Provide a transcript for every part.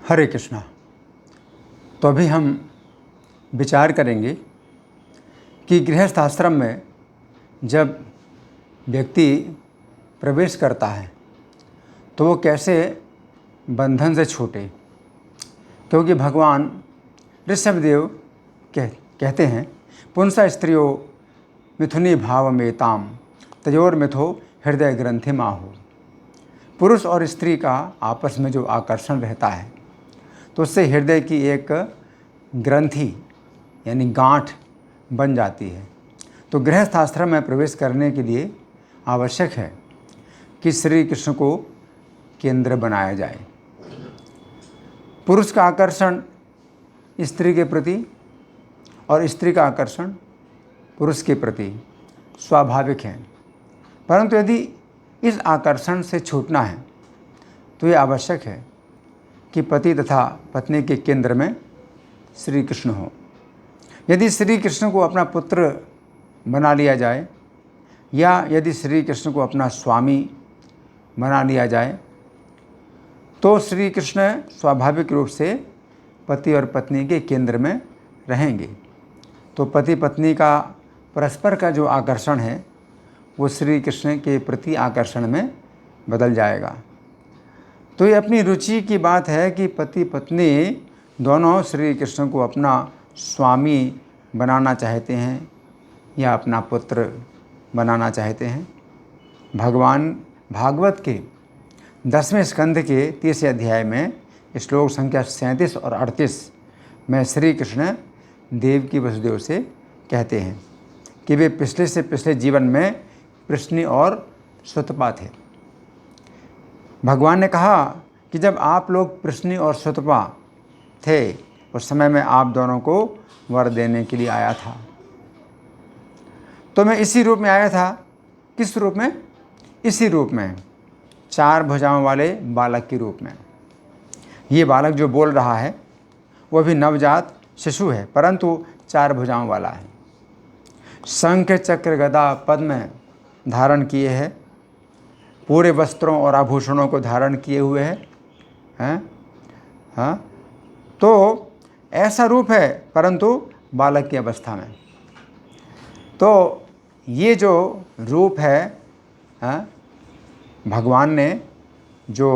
हरे कृष्णा। तो अभी हम विचार करेंगे कि गृहस्थ आश्रम में जब व्यक्ति प्रवेश करता है तो वो कैसे बंधन से छूटे, क्योंकि भगवान ऋषभदेव कहते हैं पुंसा स्त्रियो मिथुनी भाव मेताम तयोर मिथो हृदय ग्रंथि माहो। पुरुष और स्त्री का आपस में जो आकर्षण रहता है तो उससे हृदय की एक ग्रंथि यानी गांठ बन जाती है। तो गृहस्थ आश्रम में प्रवेश करने के लिए आवश्यक है कि श्री कृष्ण को केंद्र बनाया जाए। पुरुष का आकर्षण स्त्री के प्रति और स्त्री का आकर्षण पुरुष के प्रति स्वाभाविक है, परंतु यदि इस आकर्षण से छूटना है तो ये आवश्यक है कि पति तथा पत्नी के केंद्र में श्री कृष्ण हो। यदि श्री कृष्ण को अपना पुत्र बना लिया जाए या यदि श्री कृष्ण को अपना स्वामी बना लिया जाए तो श्री कृष्ण स्वाभाविक रूप से पति और पत्नी के केंद्र में रहेंगे। तो पति पत्नी का परस्पर का जो आकर्षण है वो श्री कृष्ण के प्रति आकर्षण में बदल जाएगा। तो ये अपनी रुचि की बात है कि पति पत्नी दोनों श्री कृष्ण को अपना स्वामी बनाना चाहते हैं या अपना पुत्र बनाना चाहते हैं। भगवान भागवत के 10वें स्कंध के 30 अध्याय में श्लोक संख्या 37 और 38 में श्री कृष्ण देव की वसुदेव से कहते हैं कि वे पिछले से पिछले जीवन में प्रश्नि और सुतपा थे। भगवान ने कहा कि जब आप लोग प्रश्नि और सुतपा थे उस समय में आप दोनों को वर देने के लिए आया था। तो मैं इसी रूप में आया था। किस रूप में? इसी रूप में, 4 भुजाओं वाले बालक के रूप में। ये बालक जो बोल रहा है वो भी नवजात शिशु है, परंतु 4 भुजाओं वाला है। शंख चक्र गदा पद्म धारण किए है, पूरे वस्त्रों और आभूषणों को धारण किए हुए हैं। हाँ, तो ऐसा रूप है परंतु बालक की अवस्था में। तो ये जो रूप है, भगवान ने जो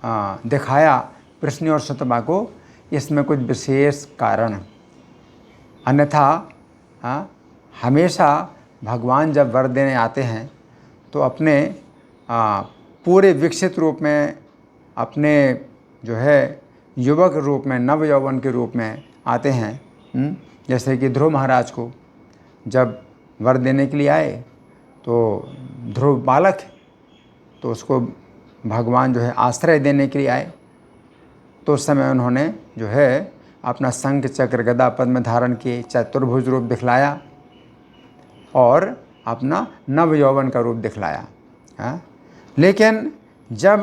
दिखाया प्रश्नि और सुतपा को, इसमें कुछ विशेष कारण। अन्यथा हमेशा भगवान जब वर देने आते हैं तो अपने पूरे विकसित रूप में, अपने जो है युवक रूप में, नव यौवन के रूप में आते हैं। जैसे कि ध्रुव महाराज को जब वर देने के लिए आए तो ध्रुव बालक है, तो उसको भगवान जो है आश्रय देने के लिए आए। तो उस समय उन्होंने जो है अपना शंख चक्र गदा पद्म धारण किए, चतुर्भुज रूप दिखलाया और अपना नव यौवन का रूप दिखलाया। लेकिन जब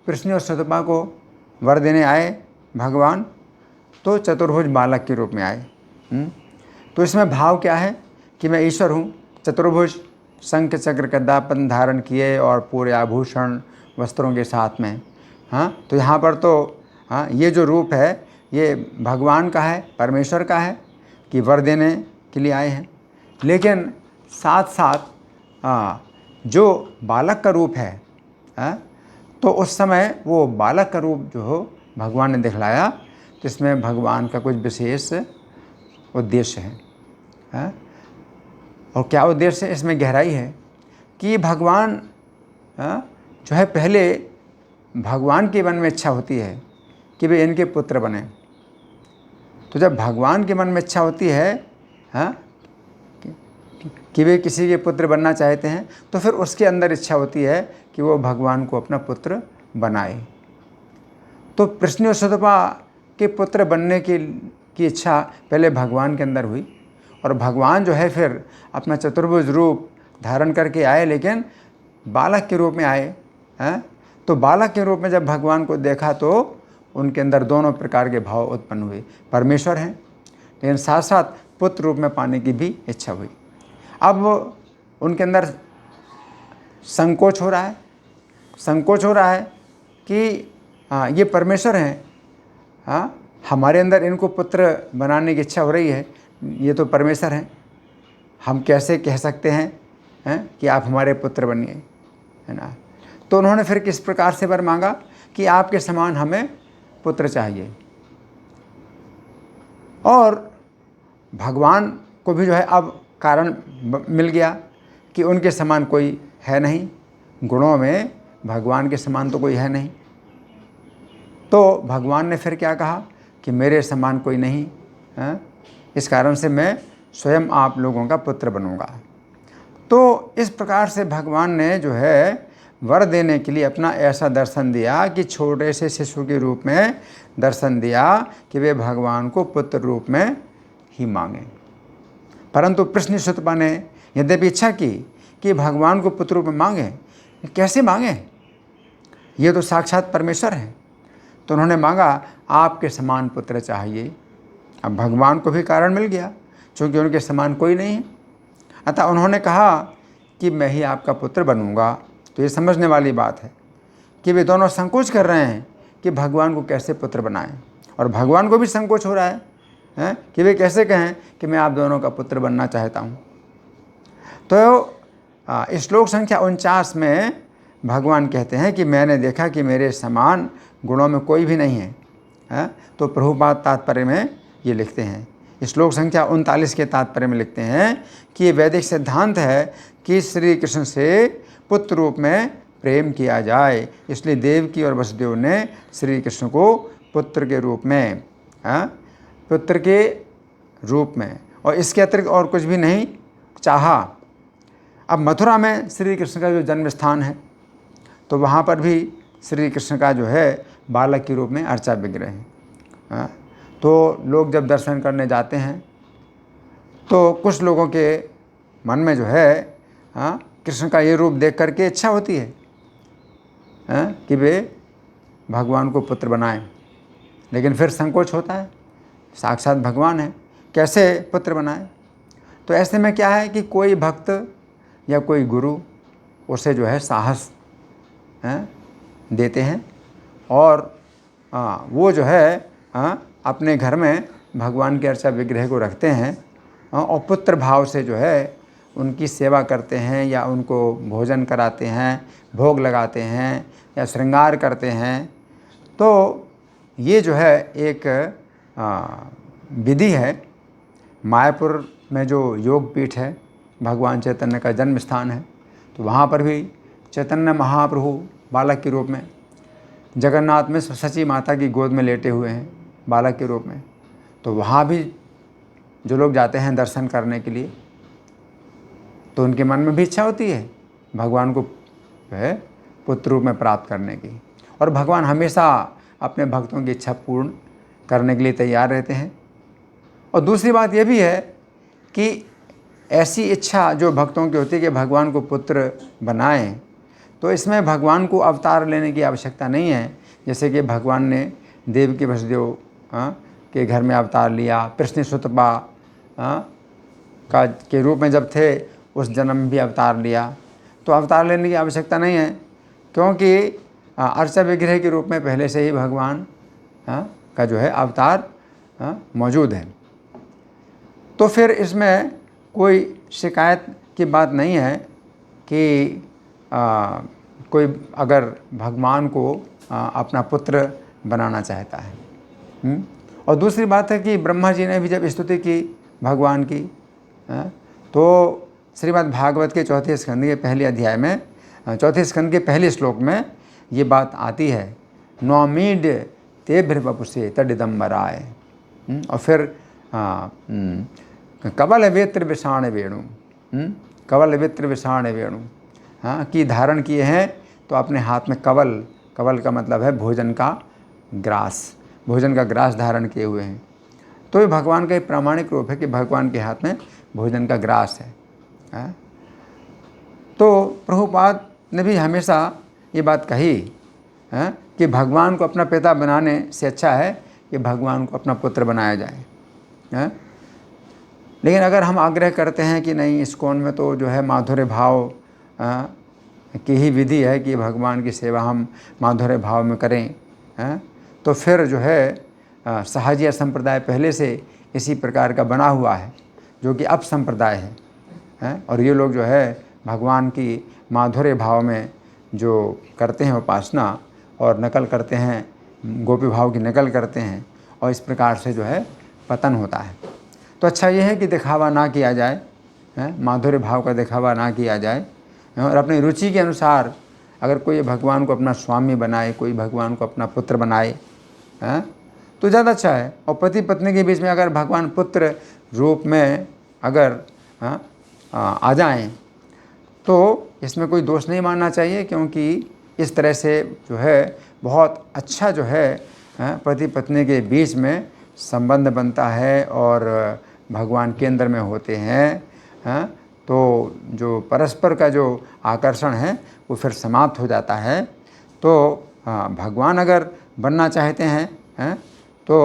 प्रश्नि और सुतपा को वर देने आए भगवान तो चतुर्भुज बालक के रूप में आए। तो इसमें भाव क्या है कि मैं ईश्वर हूँ, चतुर्भुज, शंख चक्र गदा पद्म धारण किए और पूरे आभूषण वस्त्रों के साथ में। तो यहाँ पर तो ये जो रूप है ये भगवान का है, परमेश्वर का है कि वर देने के लिए आए हैं। लेकिन साथ साथ जो बालक का रूप है, तो उस समय वो बालक का रूप जो हो भगवान ने दिखलाया, तो इसमें भगवान का कुछ विशेष उद्देश्य है। और क्या उद्देश्य है? इसमें गहराई है कि भगवान जो है, पहले भगवान के मन में इच्छा होती है कि वे इनके पुत्र बने। तो जब भगवान के मन में इच्छा होती है कि वे किसी के पुत्र बनना चाहते हैं तो फिर उसके अंदर इच्छा होती है कि वो भगवान को अपना पुत्र बनाए। तो प्रश्नि और सुतपा के पुत्र बनने की इच्छा पहले भगवान के अंदर हुई और भगवान जो है फिर अपना चतुर्भुज रूप धारण करके आए, लेकिन बालक के रूप में आए। तो बालक के रूप में जब भगवान को देखा तो उनके अंदर दोनों प्रकार के भाव उत्पन्न हुए। परमेश्वर हैं लेकिन साथ साथ पुत्र रूप में पाने की भी इच्छा हुई। अब उनके अंदर संकोच हो रहा है कि ये परमेश्वर हैं हाँ, हमारे अंदर इनको पुत्र बनाने की इच्छा हो रही है, ये तो परमेश्वर हैं, हम कैसे कह सकते हैं कि आप हमारे पुत्र बनिए, है ना। तो उन्होंने फिर किस प्रकार से वर मांगा कि आपके समान हमें पुत्र चाहिए। और भगवान को भी जो है अब कारण मिल गया कि उनके समान कोई है नहीं, गुणों में भगवान के समान तो कोई है नहीं। तो भगवान ने फिर क्या कहा कि मेरे समान कोई नहीं है, इस कारण से मैं स्वयं आप लोगों का पुत्र बनूंगा। तो इस प्रकार से भगवान ने जो है वर देने के लिए अपना ऐसा दर्शन दिया कि छोटे से शिशु के रूप में दर्शन दिया कि वे भगवान को पुत्र रूप में ही मांगे। परंतु प्रश्नसुतपा ने यद्यपि इच्छा की कि भगवान को पुत्र रूप में मांगे, कैसे मांगे, ये तो साक्षात परमेश्वर है। तो उन्होंने मांगा आपके समान पुत्र चाहिए। अब भगवान को भी कारण मिल गया, क्योंकि उनके समान कोई नहीं है। अतः उन्होंने कहा कि मैं ही आपका पुत्र बनूंगा। तो ये समझने वाली बात है कि वे दोनों संकोच कर रहे हैं कि भगवान को कैसे पुत्र बनाएं, और भगवान को भी संकोच हो रहा है कि वे कैसे कहें कि मैं आप दोनों का पुत्र बनना चाहता हूँ। तो श्लोक संख्या 49 में भगवान कहते हैं कि मैंने देखा कि मेरे समान गुणों में कोई भी नहीं है। तो प्रभुपाद तात्पर्य में ये लिखते हैं, श्लोक संख्या 39 के तात्पर्य में लिखते हैं कि ये वैदिक सिद्धांत है कि श्री कृष्ण से पुत्र रूप में प्रेम किया जाए, इसलिए देवकी और वसुदेव ने श्री कृष्ण को पुत्र के रूप में, पुत्र के रूप में, और इसके अतिरिक्त और कुछ भी नहीं चाहा। अब मथुरा में श्री कृष्ण का जो जन्म स्थान है, तो वहाँ पर भी श्री कृष्ण का जो है बालक के रूप में अर्चा विग्रह है। तो लोग जब दर्शन करने जाते हैं तो कुछ लोगों के मन में जो है कृष्ण का ये रूप देख करके इच्छा होती है कि वे भगवान को पुत्र बनाएं, लेकिन फिर संकोच होता है, साक्षात भगवान है, कैसे पुत्र बनाएं। तो ऐसे में क्या है कि कोई भक्त या कोई गुरु उसे जो है साहस देते हैं, और वो जो है अपने घर में भगवान के अर्चा विग्रह को रखते हैं और पुत्र भाव से जो है उनकी सेवा करते हैं, या उनको भोजन कराते हैं, भोग लगाते हैं, या श्रृंगार करते हैं। तो ये जो है एक विधि है। मायापुर में जो योग पीठ है, भगवान चैतन्य का जन्म स्थान है, तो वहाँ पर भी चैतन्य महाप्रभु बालक के रूप में जगन्नाथ में सची माता की गोद में लेटे हुए हैं बालक के रूप में। तो वहाँ भी जो लोग जाते हैं दर्शन करने के लिए, तो उनके मन में भी इच्छा होती है भगवान को है पुत्र रूप में प्राप्त करने की, और भगवान हमेशा अपने भक्तों की इच्छा पूर्ण करने के लिए तैयार रहते हैं। और दूसरी बात यह भी है कि ऐसी इच्छा जो भक्तों की होती है कि भगवान को पुत्र बनाएं, तो इसमें भगवान को अवतार लेने की आवश्यकता नहीं है। जैसे कि भगवान ने देवकी वसुदेव के घर में अवतार लिया, प्रश्नसुतपा का के रूप में जब थे उस जन्म में भी अवतार लिया, तो अवतार लेने की आवश्यकता नहीं है, क्योंकि अर्चा विग्रह के रूप में पहले से ही भगवान का जो है अवतार मौजूद है। तो फिर इसमें कोई शिकायत की बात नहीं है कि कोई अगर भगवान को अपना पुत्र बनाना चाहता है। और दूसरी बात है कि ब्रह्मा जी ने भी जब स्तुति की भगवान की, तो श्रीमद् भागवत के चौथे स्कंद के पहले अध्याय में, चौथे स्कंद के पहले श्लोक में ये बात आती है, नौमीड ते भृवपुषे तडिदम्बराय। और फिर कवल वेत्र विषाण वेणु, कवल वेत्र विषाण वेणु की धारण किए हैं, तो अपने हाथ में कवल, कवल का मतलब है भोजन का ग्रास, भोजन का ग्रास धारण किए हुए हैं। तो ये भगवान का एक प्रामाणिक रूप है कि भगवान के हाथ में भोजन का ग्रास है। तो प्रभुपाद ने भी हमेशा ये बात कही कि भगवान को अपना पिता बनाने से अच्छा है कि भगवान को अपना पुत्र बनाया जाए। लेकिन अगर हम आग्रह करते हैं कि नहीं, इस्कॉन में तो जो है माधुर्य भाव की ही विधि है कि भगवान की सेवा हम माधुर्य भाव में करें, तो फिर जो है सहजिया संप्रदाय पहले से इसी प्रकार का बना हुआ है, जो कि अपसंप्रदाय है। और ये लोग जो है भगवान की माधुर्य भाव में जो करते हैं उपासना और नकल करते हैं, गोपी भाव की नकल करते हैं, और इस प्रकार से जो है पतन होता है। तो अच्छा ये है कि दिखावा ना किया जाए, माधुर्य भाव का दिखावा ना किया जाए, और अपनी रुचि के अनुसार अगर कोई भगवान को अपना स्वामी बनाए, कोई भगवान को अपना पुत्र बनाए, तो ज़्यादा अच्छा है। और पति पत्नी के बीच में अगर भगवान पुत्र रूप में अगर आ जाएं तो इसमें कोई दोष नहीं मानना चाहिए, क्योंकि इस तरह से जो है बहुत अच्छा जो है पति पत्नी के बीच में संबंध बनता है और भगवान केंद्र में होते हैं। तो जो परस्पर का जो आकर्षण है वो फिर समाप्त हो जाता है। तो भगवान अगर बनना चाहते हैं तो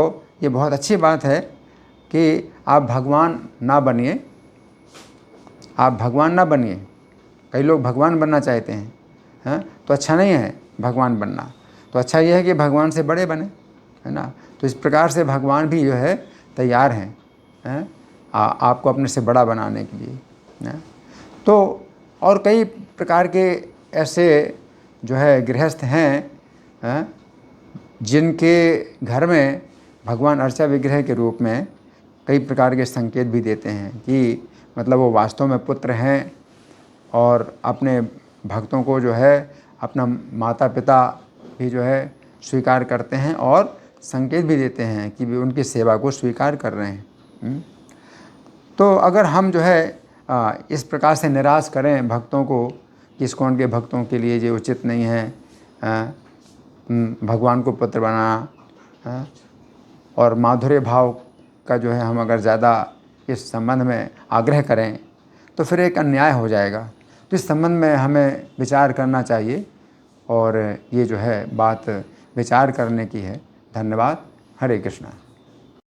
ये बहुत अच्छी बात है कि आप भगवान ना बनिए, आप भगवान ना बनिए। कई लोग भगवान बनना चाहते हैं, तो अच्छा नहीं है भगवान बनना। तो अच्छा ये है कि भगवान से बड़े बने, है ना। तो इस प्रकार से भगवान भी जो है तैयार हैं आपको अपने से बड़ा बनाने के लिए। तो और कई प्रकार के ऐसे जो है गृहस्थ हैं जिनके घर में भगवान अर्चा विग्रह के रूप में कई प्रकार के संकेत भी देते हैं कि मतलब वो वास्तव में पुत्र हैं, और अपने भक्तों को जो है अपना माता पिता भी जो है स्वीकार करते हैं, और संकेत भी देते हैं कि वे उनकी सेवा को स्वीकार कर रहे हैं। तो अगर हम जो है इस प्रकार से निराश करें भक्तों को कि इस्कॉन के भक्तों के लिए ये उचित नहीं है भगवान को पुत्र बनाना, और माधुर्य भाव का जो है हम अगर ज़्यादा इस संबंध में आग्रह करें तो फिर एक अन्याय हो जाएगा। तो इस संबंध में हमें विचार करना चाहिए, और ये जो है बात विचार करने की है। धन्यवाद। हरे कृष्णा।